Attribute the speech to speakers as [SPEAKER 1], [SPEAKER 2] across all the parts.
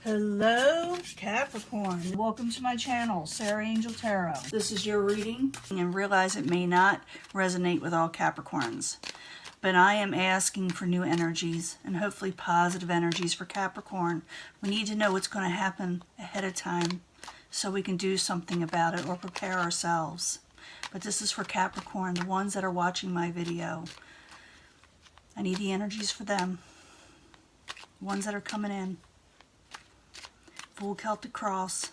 [SPEAKER 1] Hello Capricorn, welcome to my channel, Sarah Angel Tarot. This is your reading, and realize it may not resonate with all Capricorns, but I am asking for new energies and hopefully positive energies for Capricorn. We need to know what's going to happen ahead of time so we can do something about it or prepare ourselves. But this is for Capricorn, the ones that are watching my video. I need the energies for them, the ones that are coming in. Full Celtic Cross.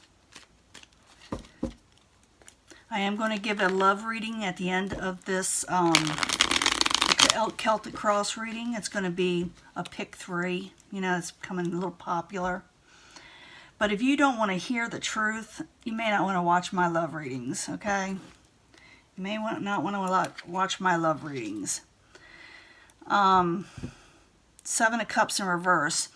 [SPEAKER 1] I am going to give a love reading at the end of this Celtic Cross reading. It's going to be a pick 3. You know, it's becoming a little popular. But if you don't want to hear the truth, you may not want to watch my love readings, okay? You may not want to watch my love readings. 7 of Cups in reverse.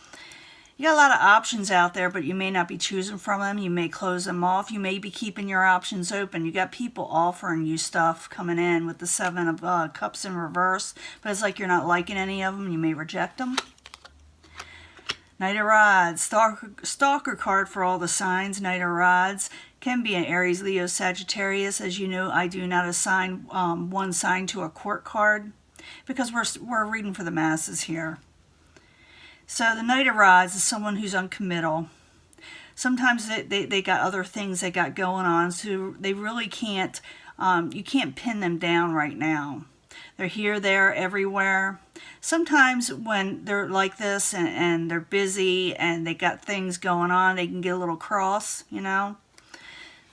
[SPEAKER 1] You got a lot of options out there, but you may not be choosing from them. You may close them off. You may be keeping your options open. You got people offering you stuff coming in with the 7 of Cups in reverse, but it's like you're not liking any of them. You may reject them. Knight of Rods, stalker card for all the signs. Knight of Rods can be an Aries, Leo, Sagittarius. As you know, I do not assign one sign to a court card because we're reading for the masses here. So the Knight of Rods is someone who's uncommittal. Sometimes they got other things they got going on, so they really can't, you can't pin them down right now. They're here, there, everywhere. Sometimes when they're like this and they're busy and they got things going on, they can get a little cross, you know.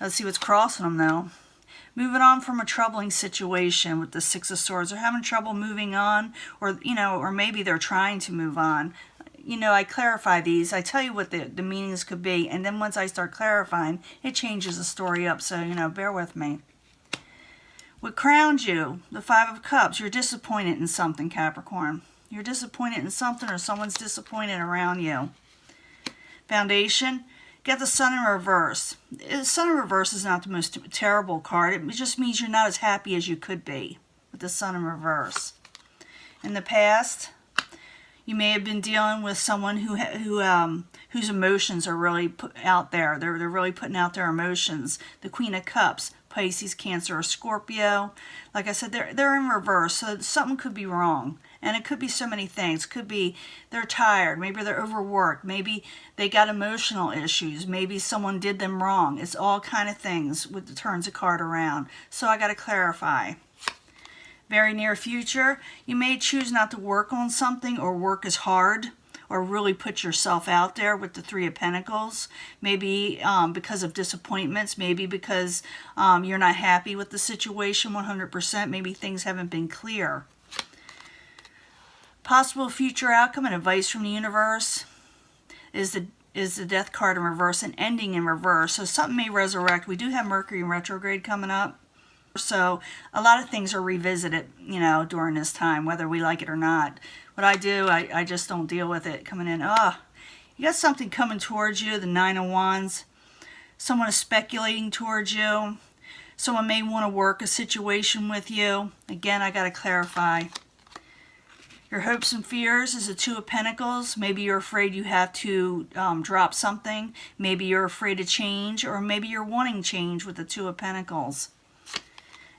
[SPEAKER 1] Let's see what's crossing them though. Moving on from a troubling situation with the 6 of Swords. They're having trouble moving on, or, you know, or maybe they're trying to move on. You know, I clarify these. I tell you what the meanings could be, and then once I start clarifying, it changes the story up. So, you know, bear with me. What crowned you? The 5 of Cups. You're disappointed in something, Capricorn. You're disappointed in something, or someone's disappointed around you. Foundation. Get the Sun in reverse. The Sun in reverse is not the most terrible card. It just means you're not as happy as you could be with the Sun in reverse. In the past, you may have been dealing with someone whose emotions are really put out there. They're really putting out their emotions. The Queen of Cups, Pisces, Cancer, or Scorpio. Like I said, they're in reverse, so something could be wrong. And it could be so many things. It could be they're tired. Maybe they're overworked. Maybe they got emotional issues. Maybe someone did them wrong. It's all kind of things with the turns of card around. So I got to clarify. Very near future, you may choose not to work on something or work as hard or really put yourself out there with the 3 of Pentacles. Maybe because of disappointments, maybe because you're not happy with the situation 100%. Maybe things haven't been clear. Possible future outcome and advice from the universe is the Death card in reverse and ending in reverse. So something may resurrect. We do have Mercury in retrograde coming up. So a lot of things are revisited, you know, during this time, whether we like it or not. What I do, I just don't deal with it coming in. You got something coming towards you, the 9 of Wands. Someone is speculating towards you. Someone may want to work a situation with you. Again, I got to clarify. Your hopes and fears is the 2 of Pentacles. Maybe you're afraid you have to drop something. Maybe you're afraid to change, or maybe you're wanting change with the 2 of Pentacles.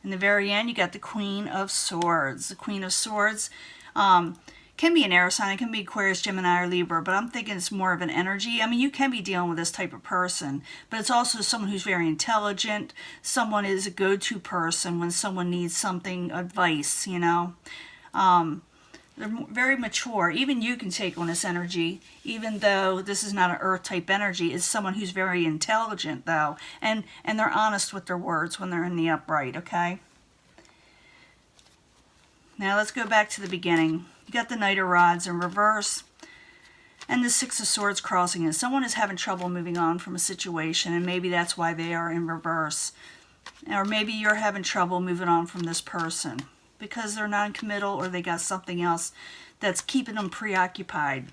[SPEAKER 1] In the very end, you got the Queen of Swords. The Queen of Swords can be an air sign. It can be Aquarius, Gemini, or Libra, but I'm thinking it's more of an energy. I mean, you can be dealing with this type of person, but it's also someone who's very intelligent. Someone is a go-to person when someone needs something, advice, you know. They're very mature. Even you can take on this energy, even though this is not an earth-type energy. It's someone who's very intelligent, though, and they're honest with their words when they're in the upright, okay? Now let's go back to the beginning. You got the Knight of Rods in reverse and the 6 of Swords crossing it. Someone is having trouble moving on from a situation, and maybe that's why they are in reverse. Or maybe you're having trouble moving on from this person because they're non-committal or they got something else that's keeping them preoccupied.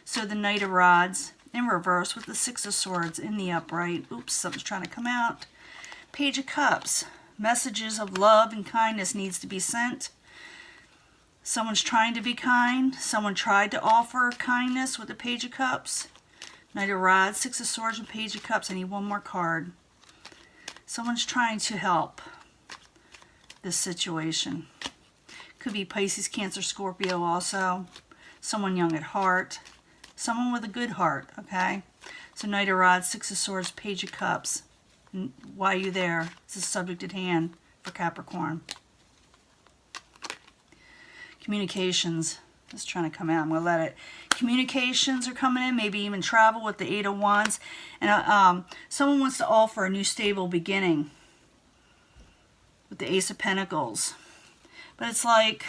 [SPEAKER 1] So the Knight of Rods in reverse with the 6 of Swords in the upright. Oops, something's trying to come out. Page of Cups. Messages of love and kindness needs to be sent. Someone's trying to be kind. Someone tried to offer kindness with the Page of Cups. Knight of Rods, Six of Swords, and Page of Cups. I need one more card. Someone's trying to help this situation. Could be Pisces, Cancer, Scorpio also. Someone young at heart. Someone with a good heart, okay? So Knight of Rods, Six of Swords, Page of Cups. Why are you there? It's a subject at hand for Capricorn. Communications. It's trying to come out. I'm going to let it. Communications are coming in. Maybe even travel with the Eight of Wands. And someone wants to offer a new stable beginning with the Ace of Pentacles. But it's like,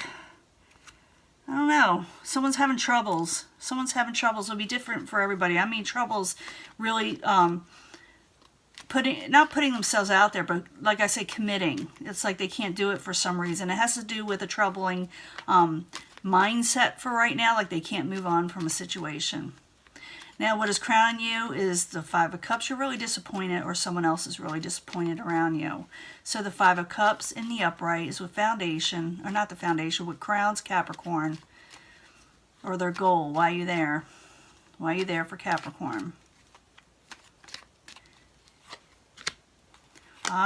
[SPEAKER 1] I don't know. Someone's having troubles. Someone's having troubles. It'll be different for everybody. I mean, troubles really not putting themselves out there, but like I say, committing. It's like they can't do it for some reason. It has to do with a troubling mindset for right now, like they can't move on from a situation. Now what is crowning you is the Five of Cups. You're really disappointed, or someone else is really disappointed around you. So the Five of Cups in the upright is with foundation, or not the foundation, what crowns Capricorn, or their goal. Why are you there? Why are you there for Capricorn?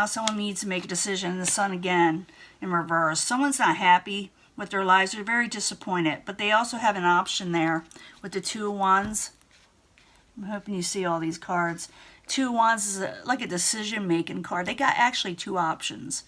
[SPEAKER 1] Someone needs to make a decision. The Sun again in reverse. Someone's not happy with their lives. They're very disappointed, but they also have an option there with the Two of Wands. I'm hoping you see all these cards. Two of Wands is like a decision-making card. They got actually two options.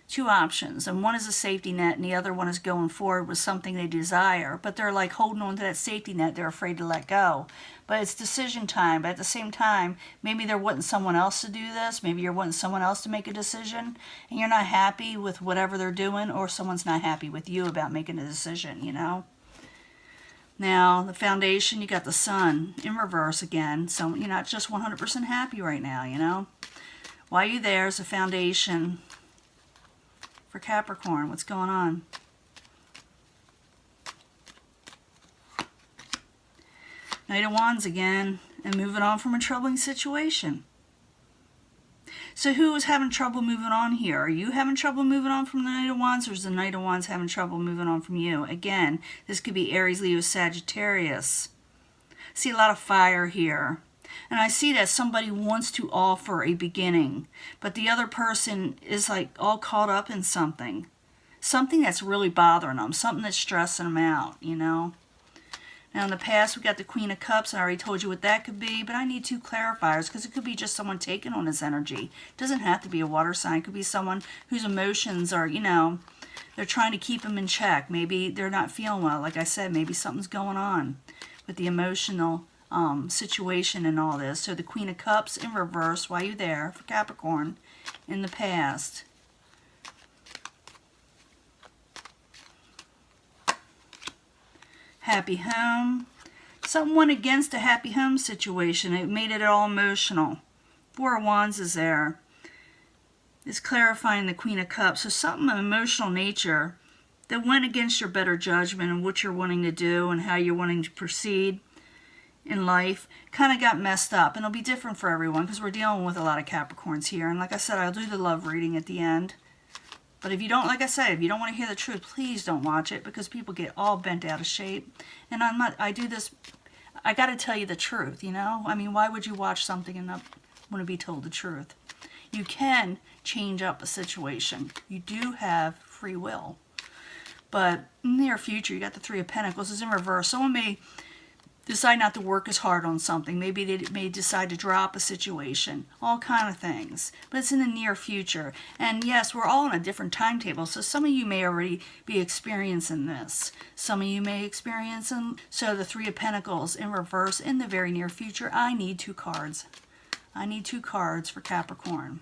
[SPEAKER 1] Two options. And one is a safety net, and the other one is going forward with something they desire. But they're like holding on to that safety net. They're afraid to let go. But it's decision time. But at the same time, maybe they're wanting someone else to do this. Maybe you're wanting someone else to make a decision. And you're not happy with whatever they're doing. Or someone's not happy with you about making a decision, you know. Now, the foundation, you got the Sun in reverse again. So you're not just 100% happy right now, you know. Why are you there is a foundation for Capricorn. What's going on? Knight of Wands again, and moving on from a troubling situation. So who is having trouble moving on here? Are you having trouble moving on from the Knight of Wands, or is the Knight of Wands having trouble moving on from you? Again, this could be Aries, Leo, Sagittarius. See a lot of fire here. And I see that somebody wants to offer a beginning, but the other person is like all caught up in something. Something that's really bothering them, something that's stressing them out, you know. Now in the past we got the Queen of Cups. I already told you what that could be, but I need two clarifiers because it could be just someone taking on his energy. It doesn't have to be a water sign. It could be someone whose emotions are, you know, they're trying to keep them in check. Maybe they're not feeling well. Like I said, maybe something's going on with the emotional situation and all this. So the Queen of Cups in reverse, why are you there for Capricorn in the past? Happy home. Something went against a happy home situation. It made it all emotional. Four of Wands is there. It's clarifying the Queen of Cups. So something of emotional nature that went against your better judgment and what you're wanting to do and how you're wanting to proceed in life kind of got messed up. And it'll be different for everyone because we're dealing with a lot of Capricorns here. And like I said, I'll do the love reading at the end. But if you don't, like I said, if you don't want to hear the truth, please don't watch it because people get all bent out of shape. And I do this, I got to tell you the truth, you know? I mean, why would you watch something and not want to be told the truth? You can change up a situation. You do have free will. But in the near future, you got the Three of Pentacles. It's in reverse. Someone may decide not to work as hard on something. Maybe they may decide to drop a situation. All kind of things. But it's in the near future. And yes, we're all on a different timetable. So some of you may already be experiencing this. Some of you may experience them. So the Three of Pentacles in reverse in the very near future. I need two cards. I need two cards for Capricorn.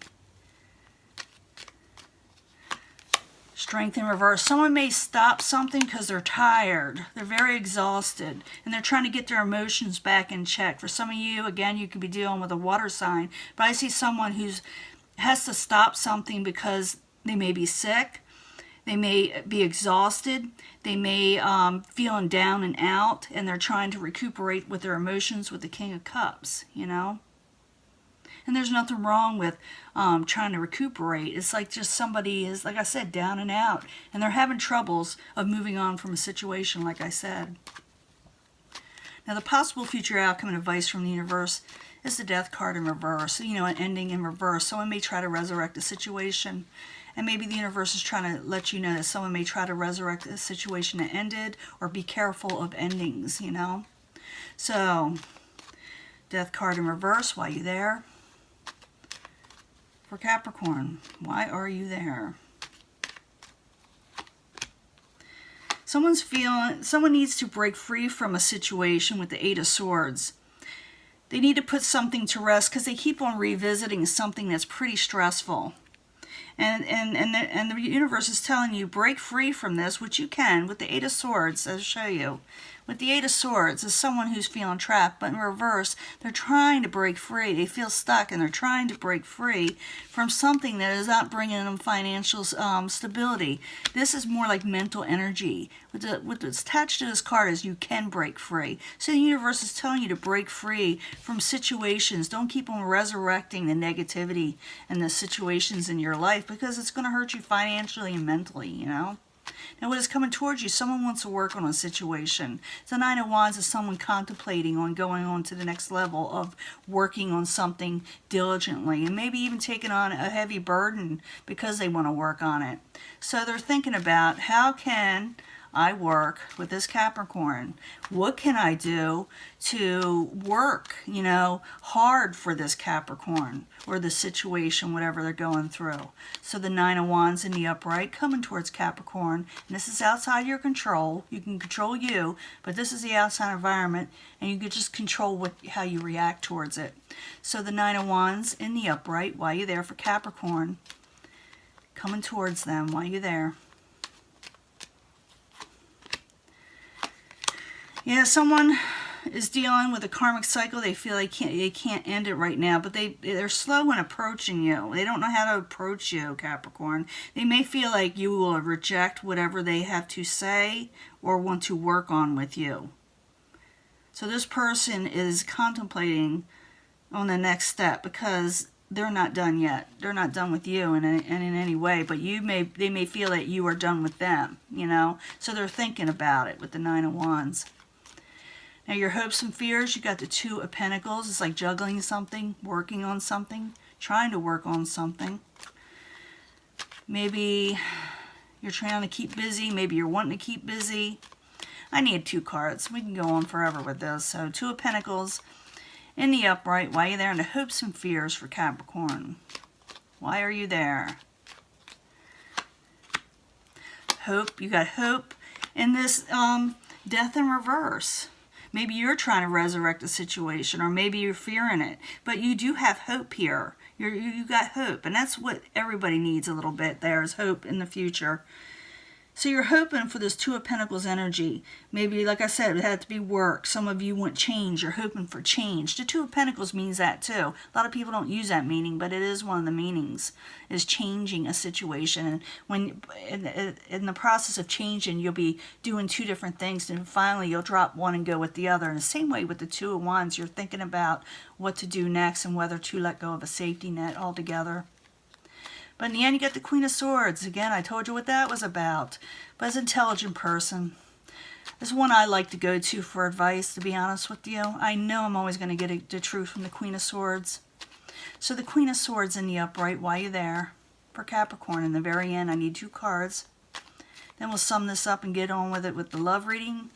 [SPEAKER 1] Strength in reverse. Someone may stop something because they're tired. They're very exhausted. And they're trying to get their emotions back in check. For some of you, again, you could be dealing with a water sign. But I see someone who has to stop something because they may be sick. They may be exhausted. They may feeling down and out. And they're trying to recuperate with their emotions with the King of Cups, you know. And there's nothing wrong with trying to recuperate. It's like just somebody is, like I said, down and out. And they're having troubles of moving on from a situation, like I said. Now, the possible future outcome and advice from the universe is the Death card in reverse. You know, an ending in reverse. Someone may try to resurrect a situation, and maybe the universe is trying to let you know that someone may try to resurrect a situation that ended, or be careful of endings, you know. So, Death card in reverse, why are you there? For Capricorn, why are you there? Someone needs to break free from a situation with the Eight of Swords. They need to put something to rest because they keep on revisiting something that's pretty stressful. And the universe is telling you, break free from this, which you can with the Eight of Swords, I'll show you. With the Eight of Swords is someone who's feeling trapped, but in reverse, they're trying to break free. They feel stuck, and they're trying to break free from something that is not bringing them financial stability. This is more like mental energy. What's attached to this card is you can break free. So the universe is telling you to break free from situations. Don't keep on resurrecting the negativity and the situations in your life, because it's going to hurt you financially and mentally, you know. Now, what is coming towards you? Someone wants to work on a situation. The Nine of Wands is someone contemplating on going on to the next level of working on something diligently, and maybe even taking on a heavy burden because they want to work on it. So they're thinking about, how can I work with this Capricorn? What can I do to work, you know, hard for this Capricorn or the situation, whatever they're going through? So the Nine of Wands in the upright coming towards Capricorn, and this is outside your control. You can control you, but this is the outside environment, and you can just control how you react towards it. So the Nine of Wands in the upright, why are you there for Capricorn? Coming towards them, why are you there? Yeah, someone is dealing with a karmic cycle. They feel they can't end it right now, but they're slow in approaching you. They don't know how to approach you, Capricorn. They may feel like you will reject whatever they have to say or want to work on with you. So this person is contemplating on the next step because they're not done yet. They're not done with you in any way, but they may feel that you are done with them, you know. So they're thinking about it with the Nine of Wands. Now, your hopes and fears, you got the Two of Pentacles. It's like juggling something, working on something, trying to work on something. Maybe you're trying to keep busy. Maybe you're wanting to keep busy. I need 2 cards. We can go on forever with this. So, Two of Pentacles in the upright. Why are you there? And the hopes and fears for Capricorn. Why are you there? Hope. You got hope in this death in reverse. Maybe you're trying to resurrect a situation, or maybe you're fearing it. But you do have hope here. You got hope, and that's what everybody needs a little bit. There's hope in the future. So you're hoping for this Two of Pentacles energy. Maybe, like I said, it had to be work. Some of you want change. You're hoping for change. The Two of Pentacles means that too. A lot of people don't use that meaning, but it is one of the meanings, is changing a situation. And when in the process of changing, you'll be doing 2 different things, and finally you'll drop one and go with the other. In the same way with the Two of Wands, you're thinking about what to do next and whether to let go of a safety net altogether. But in the end, you get the Queen of Swords. Again, I told you what that was about. But as an intelligent person, this is one I like to go to for advice, to be honest with you. I know I'm always going to get the truth from the Queen of Swords. So the Queen of Swords in the upright, why are you there? For Capricorn, in the very end, I need 2 cards. Then we'll sum this up and get on with it with the love reading.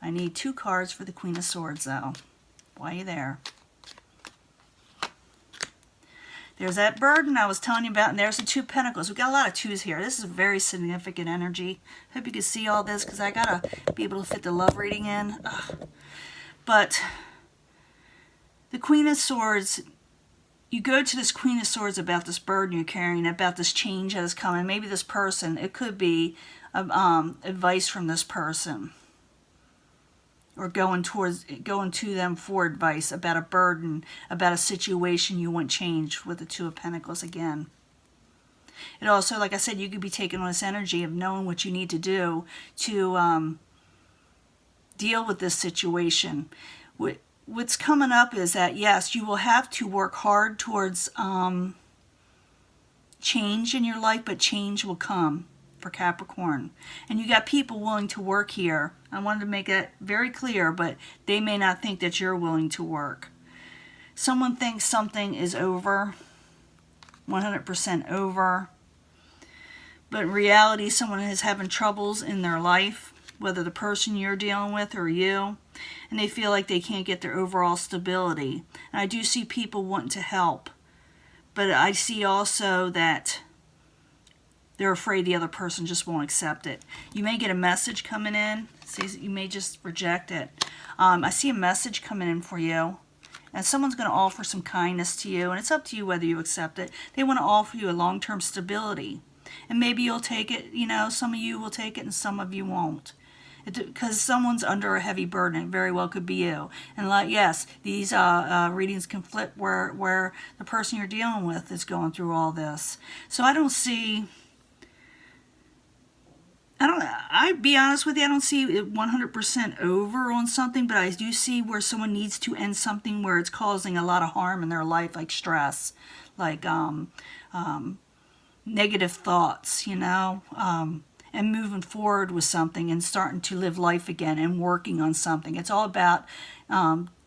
[SPEAKER 1] I need 2 cards for the Queen of Swords, though. Why are you there? There's that burden I was telling you about, and there's the Two of Pentacles. We've got a lot of 2s here. This is a very significant energy. Hope you can see all this, because I got to be able to fit the love reading in. But the Queen of Swords, you go to this Queen of Swords about this burden you're carrying, about this change that is coming. Maybe this person, it could be advice from this person, or going to them for advice about a burden, about a situation you want changed with the Two of Pentacles again. It also, like I said, you could be taking on this energy of knowing what you need to do to deal with this situation. What's coming up is that, yes, you will have to work hard towards change in your life, but change will come for Capricorn. And you got people willing to work here I wanted to make it very clear, but they may not think that you're willing to work. Someone thinks something is over, 100% over. But in reality, someone is having troubles in their life, whether the person you're dealing with or you, and they feel like they can't get their overall stability. And I do see people wanting to help, but I see also that they're afraid the other person just won't accept it. You may get a message coming in. You may just reject it. I see a message coming in for you, and someone's going to offer some kindness to you, and it's up to you whether you accept it. They want to offer you a long-term stability, and maybe you'll take it. You know, some of you will take it and some of you won't, because someone's under a heavy burden. It very well could be you. And like, yes, these readings can flip where the person you're dealing with is going through all this. So I don't see... I'd be honest with you, I don't see it 100% over on something, but I do see where someone needs to end something where it's causing a lot of harm in their life, like stress, like negative thoughts, you know, and moving forward with something and starting to live life again and working on something. It's all about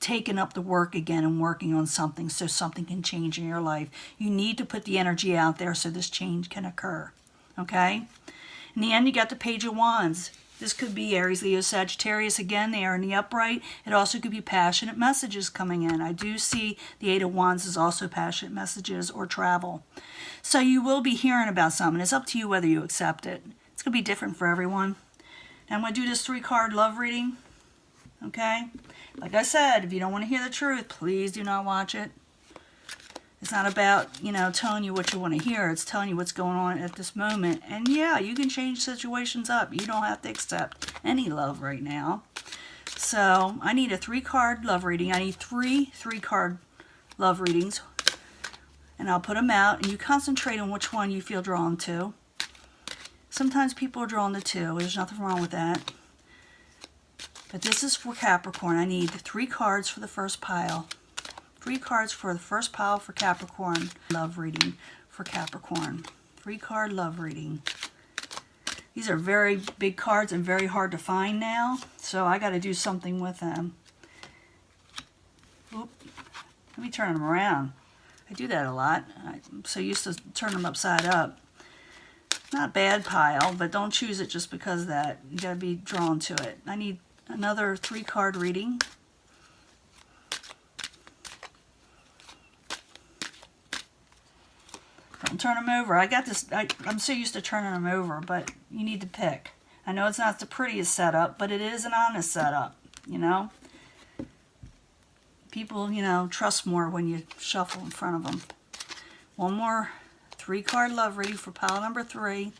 [SPEAKER 1] taking up the work again and working on something so something can change in your life. You need to put the energy out there so this change can occur, okay? In the end, you got the Page of Wands. This could be Aries, Leo, Sagittarius. Again, they are in the upright. It also could be passionate messages coming in. I do see the Eight of Wands is also passionate messages or travel. So you will be hearing about something. It's up to you whether you accept it. It's going to be different for everyone. Now I'm going to do this 3-card love reading. Okay? Like I said, if you don't want to hear the truth, please do not watch it. It's not about, you know, telling you what you want to hear. It's telling you what's going on at this moment. And yeah, you can change situations up. You don't have to accept any love right now. So I need a 3-card love reading. I need 3-card love readings. And I'll put them out. And you concentrate on which one you feel drawn to. Sometimes people are drawn to 2. There's nothing wrong with that. But this is for Capricorn. I need 3 cards for the first pile. 3 cards for the first pile for Capricorn. Love reading for Capricorn. 3-card love reading. These are very big cards and very hard to find now, so I got to do something with them. Oop. Let me turn them around. I do that a lot. I'm so used to turn them upside up. Not a bad pile, but don't choose it just because of that. You got to be drawn to it. I need another 3-card reading. Don't turn them over. I got this. I'm so used to turning them over, but you need to pick. I know it's not the prettiest setup, but it is an honest setup, you know. People, you know, trust more when you shuffle in front of them. One more 3-card love reading for pile number 3.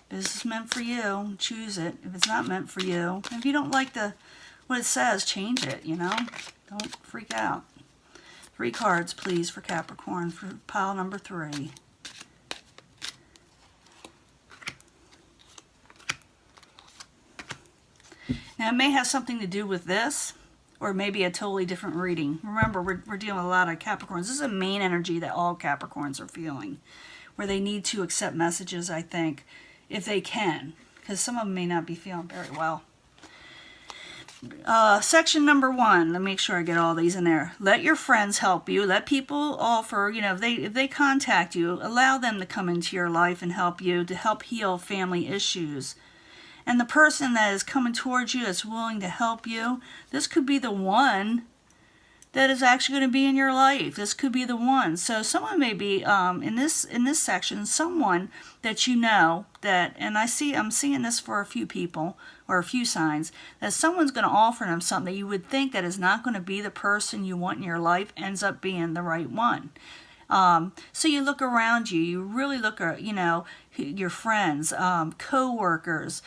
[SPEAKER 1] This is meant for you. Choose it. If it's not meant for you, if you don't like what it says, change it, you know. Don't freak out. 3 cards, please, for Capricorn for pile number 3. Now, it may have something to do with this, or maybe a totally different reading. Remember, we're dealing with a lot of Capricorns. This is a main energy that all Capricorns are feeling, where they need to accept messages, I think, if they can, because some of them may not be feeling very well. Section number 1, let me make sure I get all these in there. Let your friends help you. Let people offer, you know, if they contact you, allow them to come into your life and help you, to help heal family issues. And the person that is coming towards you that's willing to help you, this could be the one that is actually going to be in your life. This could be the one. So someone may be in this section, someone that you know that, and I'm seeing this for a few people or a few signs, that someone's going to offer them something that you would think that is not going to be the person you want in your life ends up being the right one. So you look around you, you really look at, you know, your friends, co-workers,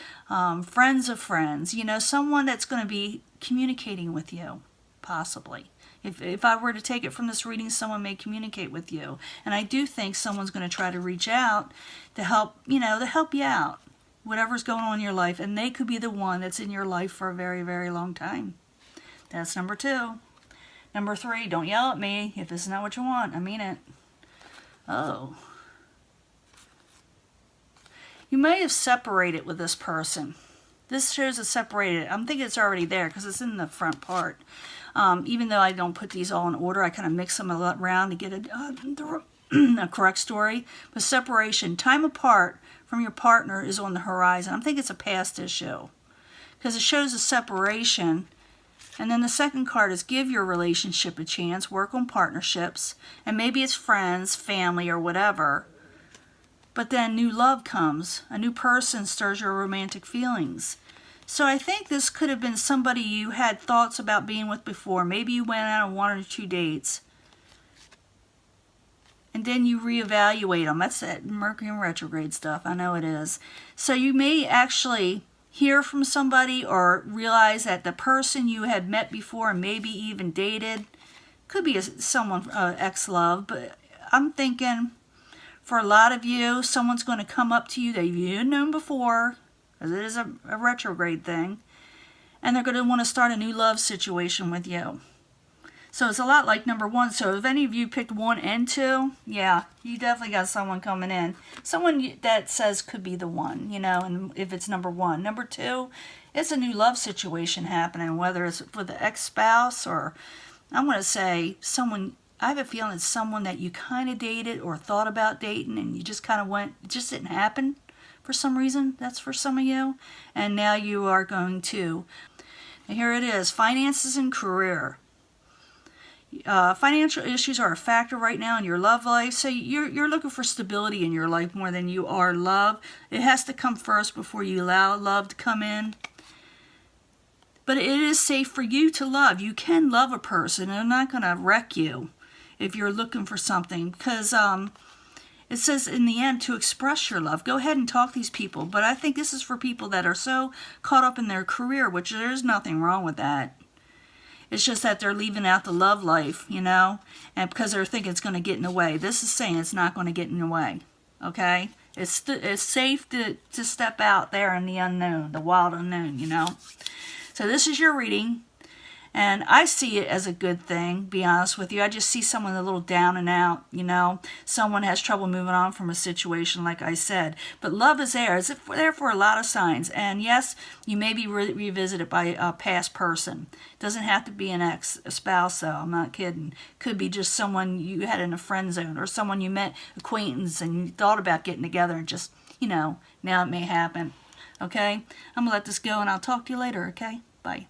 [SPEAKER 1] friends of friends, you know, someone that's going to be communicating with you, possibly. If I were to take it from this reading, someone may communicate with you. And I do think someone's going to try to reach out to help, you know, to help you out, whatever's going on in your life. And they could be the one that's in your life for a very, very long time. That's number 2. Number 3, don't yell at me if this is not what you want. I mean it. Oh. You may have separated with this person. This shows a separated. I'm thinking it's already there because it's in the front part. Even though I don't put these all in order, I kind of mix them around to get a correct story. But separation, time apart from your partner is on the horizon. I'm thinking it's a past issue because it shows a separation. And then the second card is give your relationship a chance, work on partnerships, and maybe it's friends, family, or whatever. But then new love comes. A new person stirs your romantic feelings. So I think this could have been somebody you had thoughts about being with before. Maybe you went out on 1 or 2 dates. And then you reevaluate them. That's that Mercury in retrograde stuff. I know it is. So you may actually hear from somebody or realize that the person you had met before and maybe even dated could be someone ex-love. But I'm thinking for a lot of you, someone's going to come up to you that you've known before, because it is a retrograde thing, and they're going to want to start a new love situation with you. So it's a lot like number 1. So if any of you picked 1 and 2, yeah, you definitely got someone coming in. Someone that says could be the one, you know, and if it's number 1. Number 2, it's a new love situation happening, whether it's with an ex-spouse or, I'm going to say, someone, I have a feeling it's someone that you kind of dated or thought about dating and you just kind of went, it just didn't happen for some reason. That's for some of you. And now you are going to. And here it is, finances and career. Financial issues are a factor right now in your love life. So you're looking for stability in your life more than you are love. It has to come first before you allow love to come in. But it is safe for you to love. You can love a person and they're not going to wreck you if you're looking for something. Because it says in the end to express your love. Go ahead and talk to these people. But I think this is for people that are so caught up in their career, which there's nothing wrong with that. It's just that they're leaving out the love life, you know, and because they're thinking it's going to get in the way. This is saying it's not going to get in the way, okay? It's safe to step out there in the unknown, the wild unknown, you know. So this is your reading, and I see it as a good thing, be honest with you. I just see someone a little down and out, you know. Someone has trouble moving on from a situation, like I said. But love is there. It's there for a lot of signs. And yes, you may be revisited by a past person. It doesn't have to be an ex-spouse, though. I'm not kidding. Could be just someone you had in a friend zone or someone you met, acquaintance, and you thought about getting together and just, you know, now it may happen. Okay? I'm going to let this go, and I'll talk to you later, okay? Bye.